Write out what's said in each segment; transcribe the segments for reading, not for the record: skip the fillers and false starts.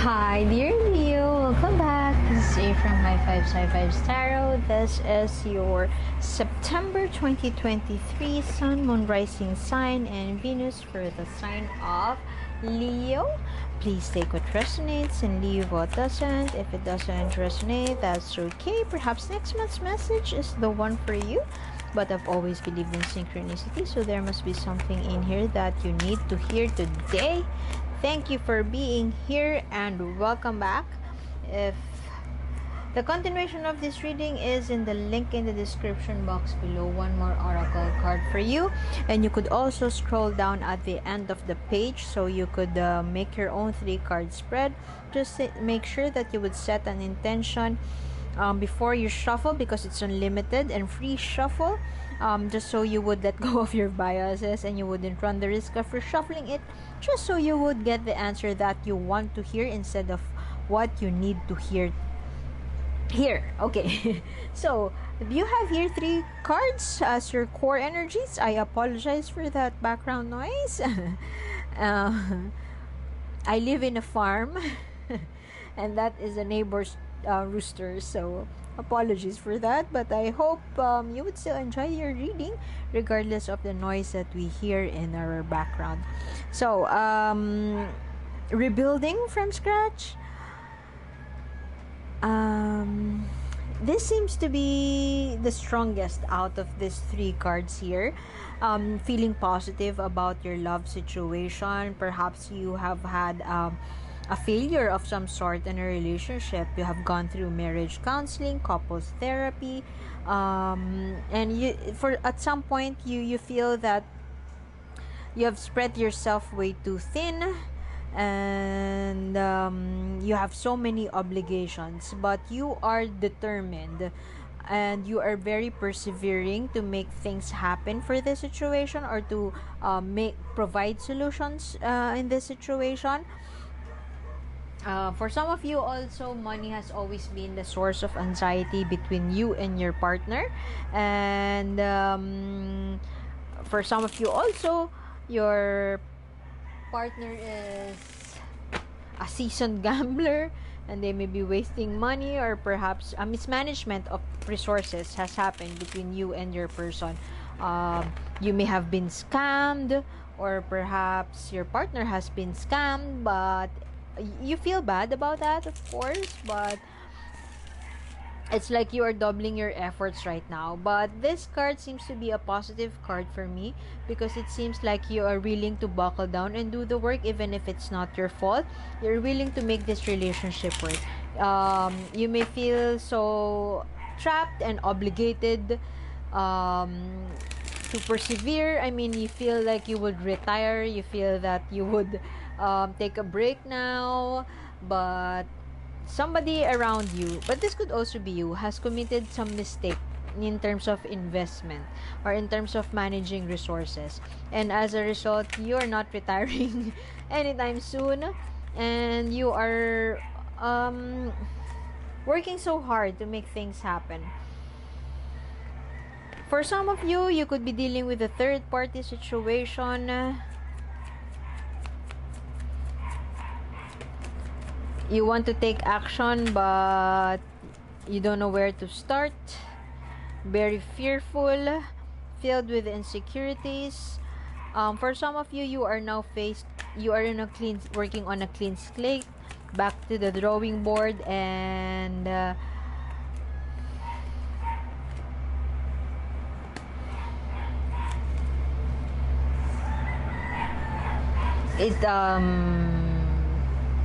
Hi, dear Leo. Welcome back. This is A from My 555 Tarot. This is your September 2023 Sun, Moon, Rising sign, and Venus for the sign of Leo. Please take what resonates and leave what doesn't. If it doesn't resonate, that's okay. Perhaps next month's message is the one for you. But I've always believed in synchronicity, so there must be something in here that you need to hear today. Thank you for being here and welcome back. If the continuation of this reading is in the link in the description box below, one more oracle card for you, and you could also scroll down at the end of the page so you could make your own 3-card spread. Just make sure that you would set an intention before you shuffle, because it's unlimited and free shuffle, just so you would let go of your biases and you wouldn't run the risk of reshuffling it, just so you would get the answer that you want to hear instead of what you need to hear here. Okay. So you have here 3 cards as your core energies. I apologize for that background noise. I live in a farm and that is a neighbor's rooster, so apologies for that, but I hope you would still enjoy your reading regardless of the noise that we hear in our background. So rebuilding from scratch, this seems to be the strongest out of these 3 cards here. Feeling positive about your love situation. Perhaps you have had a failure of some sort in a relationship. You have gone through marriage counseling, couples therapy, and at some point you feel that you have spread yourself way too thin, and you have so many obligations, but you are determined and you are very persevering to make things happen for this situation, or to provide solutions in this situation. For some of you also, money has always been the source of anxiety between you and your partner. And for some of you also, your partner is a seasoned gambler and they may be wasting money, or perhaps a mismanagement of resources has happened between you and your person. You may have been scammed, or perhaps your partner has been scammed, but you feel bad about that, of course, but it's like you are doubling your efforts right now. But this card seems to be a positive card for me, because it seems like you are willing to buckle down and do the work, even if it's not your fault. You're willing to make this relationship work. You may feel so trapped and obligated to persevere. I mean, you feel like you would retire, you feel that you would take a break now, but somebody around you, but this could also be you, has committed some mistake in terms of investment or in terms of managing resources, and as a result you are not retiring anytime soon, and you are working so hard to make things happen. For some of you, you could be dealing with a third party situation. You want to take action, but you don't know where to start. Very fearful, filled with insecurities. For some of you, you are working on a clean slate, back to the drawing board, and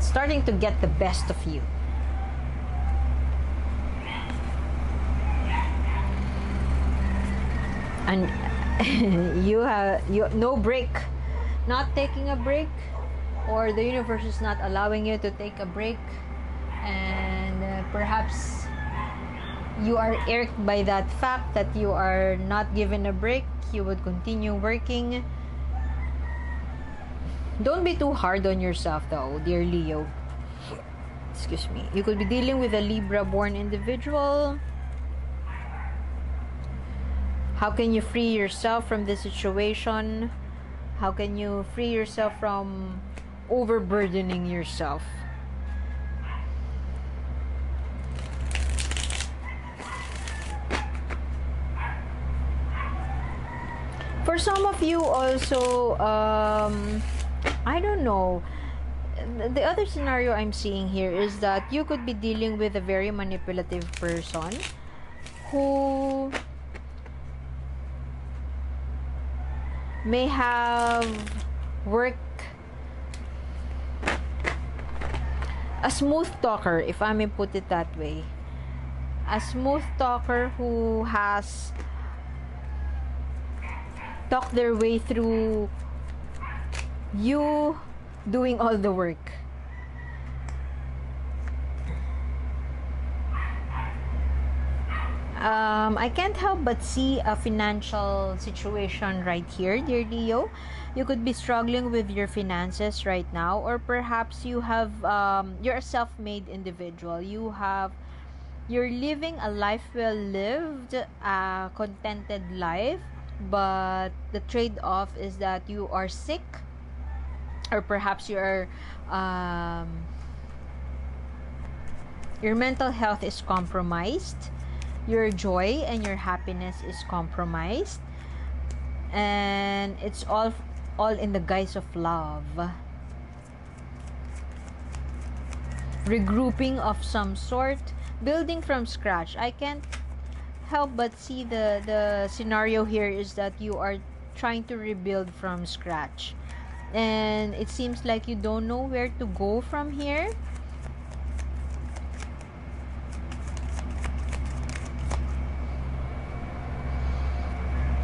starting to get the best of you. And you no break, not taking a break, or the universe is not allowing you to take a break, and perhaps you are irked by that fact that you are not given a break. You would continue working. Don't be too hard on yourself though, dear Leo. Excuse me. You could be dealing with a Libra-born individual. How can you free yourself from this situation? How can you free yourself from overburdening yourself? For some of you also, I don't know. The other scenario I'm seeing here is that you could be dealing with a very manipulative person who may have worked a smooth talker, if I may put it that way. A smooth talker who has talked their way through you doing all the work. I can't help but see a financial situation right here, dear Leo. You could be struggling with your finances right now, or perhaps you have you're a self-made individual. You're living a life well lived, a contented life, but the trade-off is that you are sick, or perhaps your mental health is compromised, your joy and your happiness is compromised, and it's all in the guise of love. Regrouping of some sort, building from scratch. I can't help but see the scenario here is that you are trying to rebuild from scratch, and it seems like you don't know where to go from here.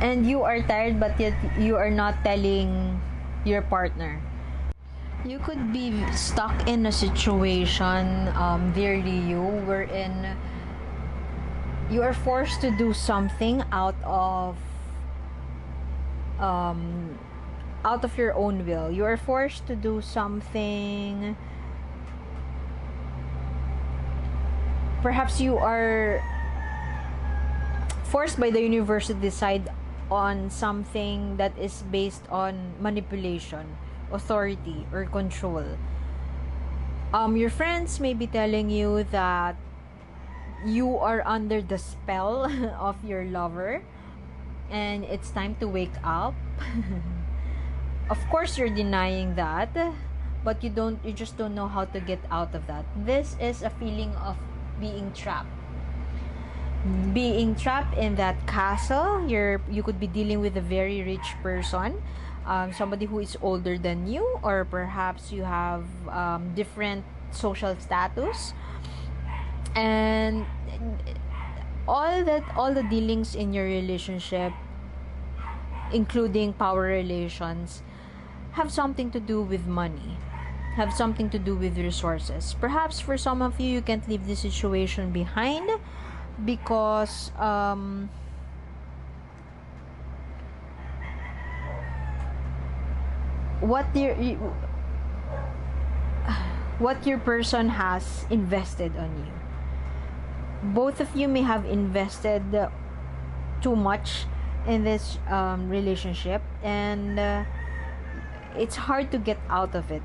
And you are tired, but yet you are not telling your partner. You could be stuck in a situation, dear Leo, wherein you are forced to do something out of your own will. You are forced to do something. Perhaps you are forced by the universe to decide on something that is based on manipulation, authority, or control. Your friends may be telling you that you are under the spell of your lover and it's time to wake up. Of course you're denying that, but you just don't know how to get out of that. This is a feeling of being trapped in that castle. You could be dealing with a very rich person, somebody who is older than you, or perhaps you have different social status, and all the dealings in your relationship, including power relations, have something to do with money, have something to do with resources. Perhaps for some of you, you can't leave this situation behind because what your person has invested on you. Both of you may have invested too much in this relationship, and it's hard to get out of it.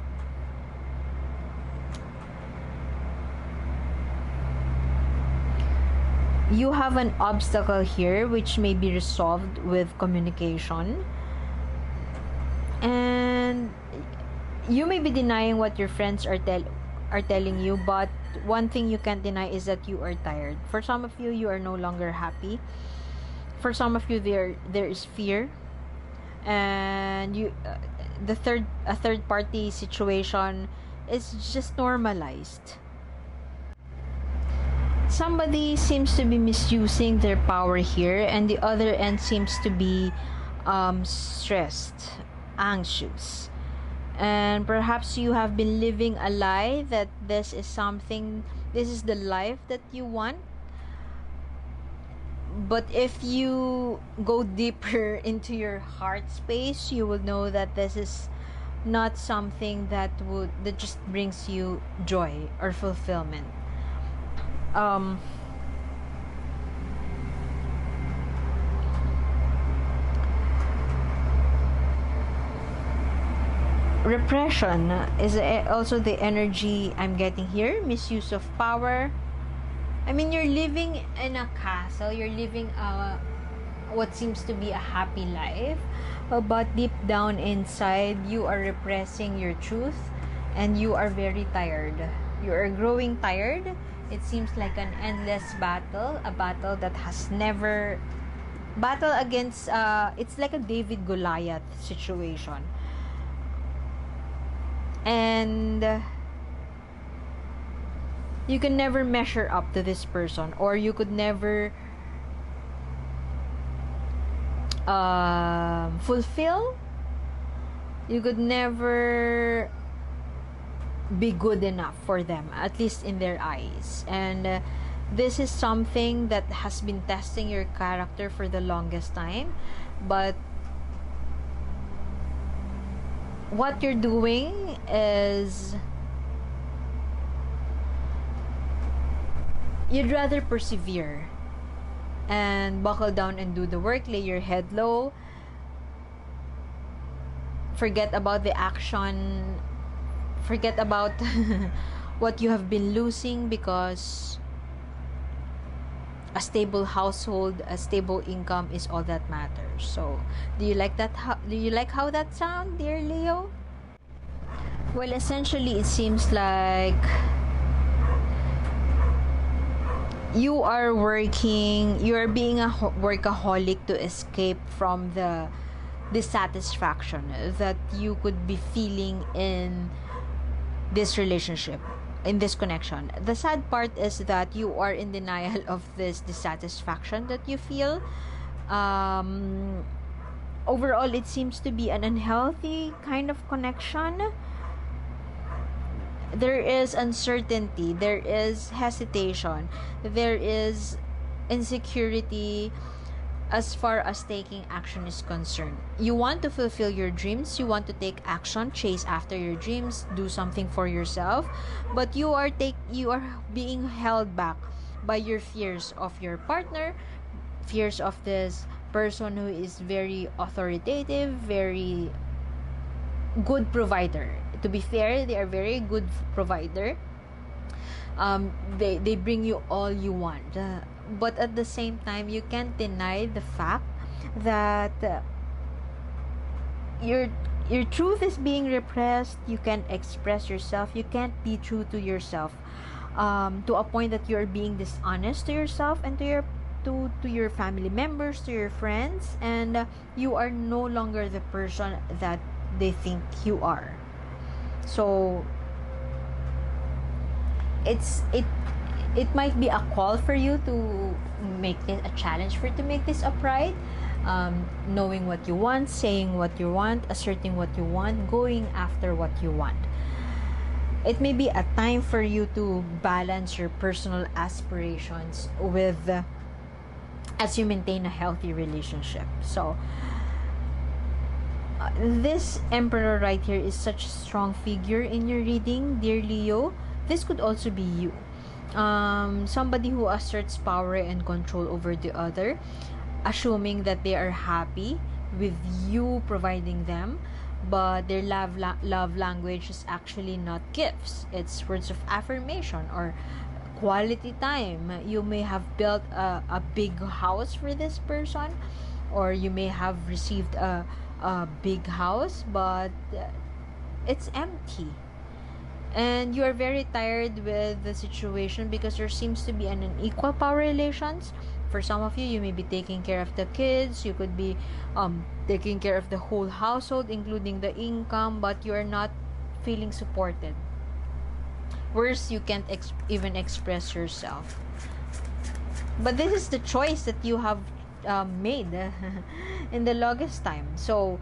You have an obstacle here which may be resolved with communication, and you may be denying what your friends are telling you, but one thing you can't deny is that you are tired. For some of you, you are no longer happy. For some of you, there is fear, and a third party situation is just normalized. Somebody seems to be misusing their power here, and the other end seems to be stressed, anxious, and perhaps you have been living a lie that this is the life that you want. But if you go deeper into your heart space, you will know that this is not something that just brings you joy or fulfillment. Repression is also the energy I'm getting here. Misuse of power. I mean, you're living in a castle. You're living what seems to be a happy life, but deep down inside, you are repressing your truth and you are very tired. You are growing tired. It seems like an endless battle, a battle that has never battle against it's like a David Goliath situation. And you can never measure up to this person, or you could never fulfill, you could never be good enough for them, at least in their eyes. And this is something that has been testing your character for the longest time. But what you're doing is you'd rather persevere and buckle down and do the work, lay your head low, forget about the action, forget about what you have been losing, because a stable household, a stable income is all that matters. So, do you like that? Do you like how that sounds, dear Leo? Well, essentially, it seems like you are working, you are being a workaholic to escape from the dissatisfaction that you could be feeling in this relationship, in this connection. The sad part is that you are in denial of this dissatisfaction that you feel. Overall, it seems to be an unhealthy kind of connection. There is uncertainty, there is hesitation, there is insecurity as far as taking action is concerned. You want to fulfill your dreams, you want to take action, chase after your dreams, do something for yourself, but you are being held back by your fears of your partner, fears of this person who is very authoritative, very good provider. To be fair, they are very good provider. They bring you all you want, but at the same time, you can't deny the fact that your truth is being repressed. You can't express yourself. You can't be true to yourself, to a point that you are being dishonest to yourself and to your family members, to your friends, and you are no longer the person that they think you are. So it might be a call for you to make it a challenge for you to make this upright, knowing what you want, saying what you want, asserting what you want, going after what you want. It may be a time for you to balance your personal aspirations with as you maintain a healthy relationship. So this Emperor right here is such a strong figure in your reading, dear Leo. This could also be you. Somebody who asserts power and control over the other, assuming that they are happy with you providing them, but their love language is actually not gifts. It's words of affirmation or quality time. You may have built a big house for this person, or you may have received a big house, but it's empty, and you are very tired with the situation because there seems to be an unequal power relations. For some of you, you may be taking care of the kids, you could be taking care of the whole household, including the income, but you are not feeling supported. Worse, you can't even express yourself. But this is the choice that you have made in the longest time. So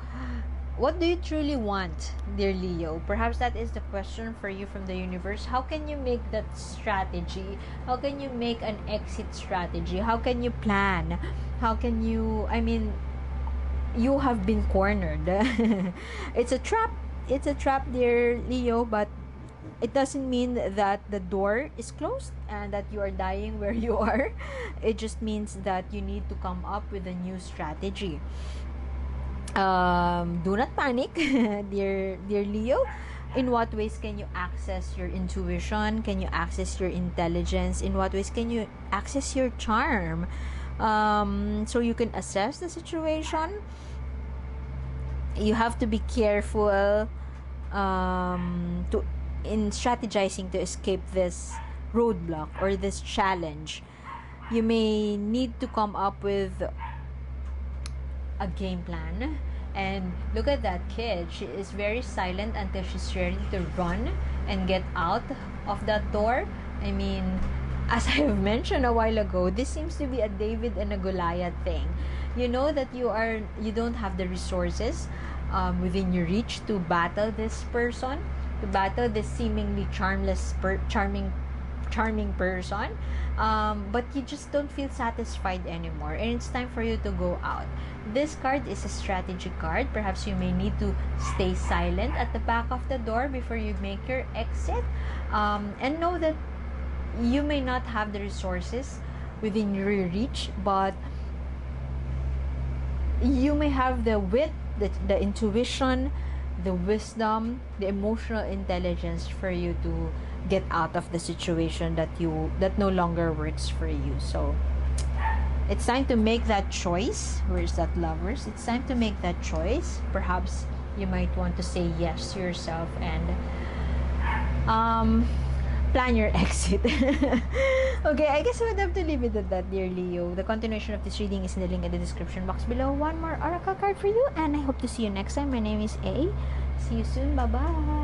what do you truly want, dear Leo? Perhaps that is the question for you from the universe. How can you make that strategy? How can you make an exit strategy? How can you plan? How can you, you have been cornered. It's a trap, dear Leo, but it doesn't mean that the door is closed and that you are dying where you are. It just means that you need to come up with a new strategy. Do not panic, dear Leo. In what ways can you access your intuition? Can you access your intelligence? In what ways can you access your charm? So you can assess the situation. you have to be careful to in strategizing to escape this roadblock or this challenge. You may need to come up with a game plan. And look at that kid. She is very silent until she's ready to run and get out of that door. I mean, as I have mentioned a while ago, this seems to be a David and a Goliath thing. You know that you don't have the resources within your reach to battle this person, to battle this seemingly charming person, but you just don't feel satisfied anymore, and it's time for you to go out. This card is a strategy card. Perhaps you may need to stay silent at the back of the door before you make your exit, and know that you may not have the resources within your reach, but you may have the wit, the intuition, the wisdom, the emotional intelligence for you to get out of the situation that no longer works for you. So it's time to make that choice. Where's that, lovers? It's time to make that choice. Perhaps you might want to say yes to yourself and plan your exit. Okay, I guess I would have to leave it at that, dear Leo. The continuation of this reading is in the link in the description box below. One more oracle card for you, and I hope to see you next time. My name is A. See you soon. Bye-bye.